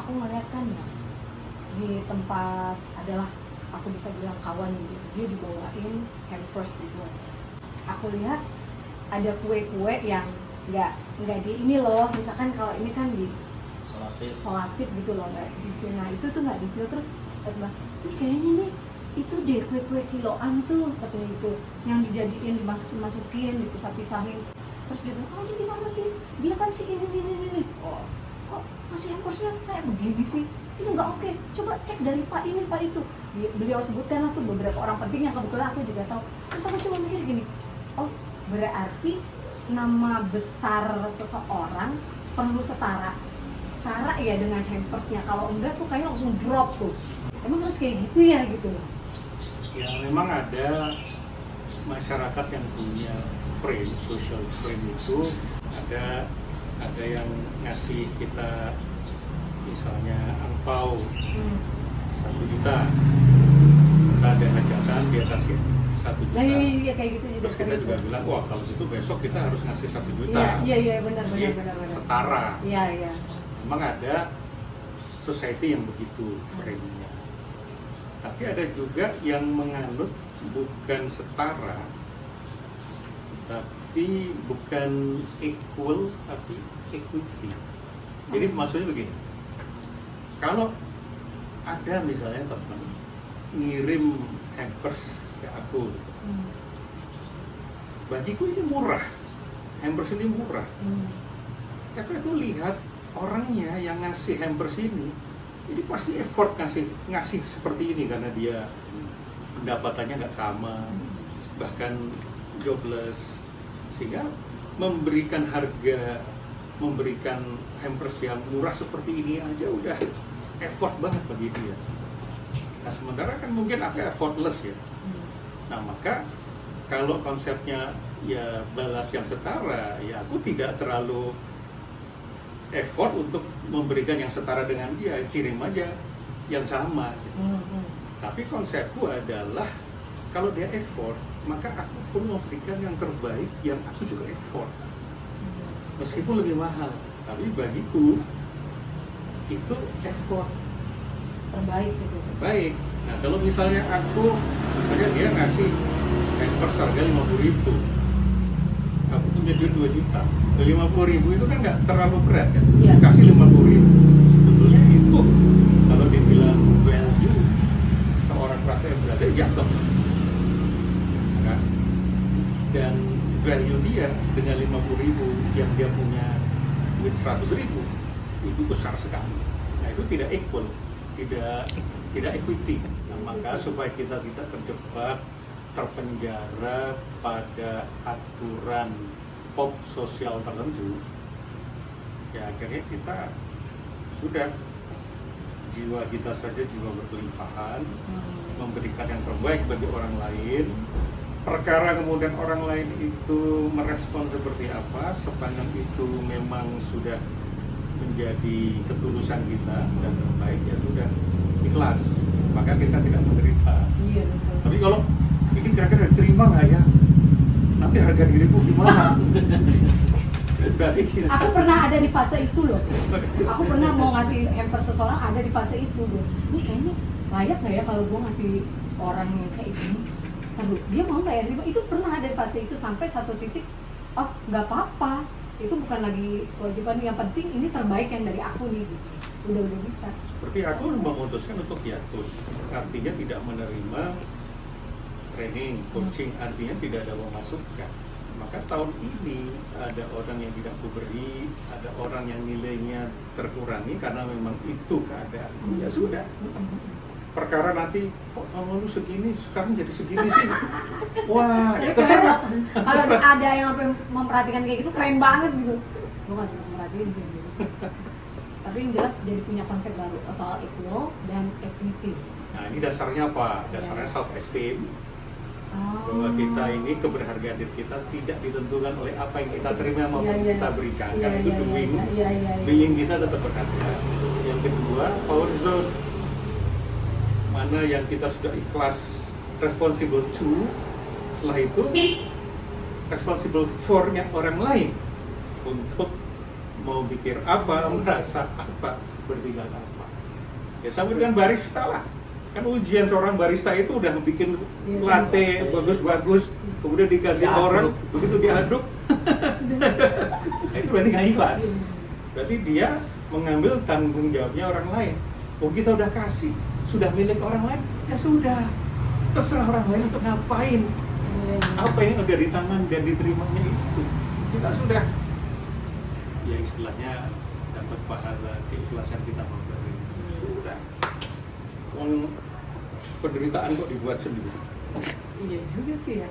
aku ngeliat kan ya di tempat adalah aku bisa bilang kawan gitu, dia dibawain hampers gitu. Aku lihat ada kue-kue yang nggak di ini loh, misalkan kalau ini kan di solatip gitu loh, nggak di sini. Nah itu tuh nggak di sini. Terus pas bilang, ini kayaknya nih itu deh kue-kue kiloan tuh katanya, itu yang dijadiin dimasukin dipisah-pisahin. Terus dia bilang, oh ini gimana sih, dia kan sih ini oh kok masih hampersnya kayak begini sih, ini nggak oke, coba cek dari pak ini pak itu. Beliau sebutkan tuh beberapa orang penting yang kebetulan aku juga tahu. Terus aku cuma mikir gini, oh berarti nama besar seseorang perlu setara ya dengan hampersnya. Kalau enggak tuh kayaknya langsung drop tuh. Emang harus kayak gitu ya gitu? Ya memang ada masyarakat yang punya frame, social frame itu ada yang ngasih kita misalnya angpau 1 juta, kita ada hajatan dia kasih 1 juta. Iya kayak gitu juga. Terus kita juga bilang, wah kalau gitu besok kita harus ngasih 1 juta. Iya benar. Setara. Iya. Memang ada society yang begitu frame-nya. Tapi ada juga yang menganut bukan setara, tapi bukan equal, tapi equity. Jadi maksudnya begini, kalau ada misalnya teman ngirim hampers ke aku, bagiku ini murah, hampers ini murah. Tapi aku lihat orangnya yang ngasih hampers ini pasti effort ngasih seperti ini karena dia pendapatannya nggak sama, bahkan jobless, sehingga memberikan hampers yang murah seperti ini aja udah effort banget bagi dia. Nah sementara kan mungkin aku effortless ya. Nah maka kalau konsepnya ya balas yang setara, ya aku tidak terlalu effort untuk memberikan yang setara dengan dia, kirim aja yang sama gitu. Tapi konsepku adalah kalau dia effort, maka aku pun memberikan yang terbaik yang aku juga effort, meskipun lebih mahal, tapi bagiku itu effort terbaik gitu. Baik. Nah kalau misalnya dia ngasih hampers harga 50.000, aku punya duit 2 juta, 50.000 itu kan nggak terlalu berat kan? Iya. Kasih 50.000, sebetulnya itu kalau dibilang value seorang rasa yang berada jatuh. Nah, dan value dia dengan 50.000 yang dia punya duit 100.000 itu besar sekali. Nah itu tidak equal, tidak equity. Nah, maka supaya kita tidak terjebak, terpenjara pada aturan pop sosial tertentu, ya akhirnya kita sudah jiwa kita saja jiwa berkelimpahan, memberikan yang terbaik bagi orang lain. Perkara kemudian orang lain itu merespon seperti apa, sepanjang itu memang sudah menjadi ketulusan kita dan terbaik, ya sudah ikhlas, maka kita tidak menderita. Iya betul. Tapi kalau ini kira-kira diterima nggak ya? Nanti harga diriku gimana? Aku pernah ada di fase itu loh. Aku pernah mau ngasih hamper seseorang, ada di fase itu loh. Ini kayaknya layak nggak ya kalau gue ngasih orang yang kayak gini? Aduh, dia mau nggak ya? Itu pernah ada di fase itu sampai satu titik, oh nggak apa-apa. Itu bukan lagi kewajiban, yang penting ini terbaik yang dari aku nih gitu. Udah bisa. Seperti aku memutuskan untuk hiatus, artinya tidak menerima training, coaching, artinya tidak ada memasukkan. Maka tahun ini ada orang yang tidak kuberi, ada orang yang nilainya terkurangi karena memang itu keadaan. Ya sudah. Perkara nanti kok tahun lalu segini, sekarang jadi segini sih. Wah, Tapi ya terserah. kalau ada yang memperhatikan kayak gitu keren banget gitu. Gue masih memperhatiin sih gitu. Tapi yang jelas jadi punya konsep baru soal equal dan equity. Nah ini dasarnya apa? Dasarnya self esteem. Bahwa kita ini keberhargaan diri kita tidak ditentukan oleh apa yang kita terima maupun kita berikan. Karena itu being kita tetap berharga. Yang kedua, power zone, mana yang kita sudah ikhlas responsible to, setelah itu responsible for yang orang lain untuk mau pikir apa, merasa apa, bertingkah apa. Ya sama dengan barista lah. Kan ujian seorang barista itu udah bikin latte bagus-bagus, kemudian dikasih Diaduk. orang, begitu diaduk, itu berarti nggak ikhlas. Berarti dia mengambil tanggung jawabnya orang lain. Oh kita udah kasih, sudah milik orang lain, ya sudah. Terserah orang lain untuk ngapain. Apa yang ada di tangan dan diterimanya itu, kita sudah, ya istilahnya dapat pahala keikhlasan kita memberi. Sudah. Penderitaan kok dibuat sendiri. Iya juga sih ya.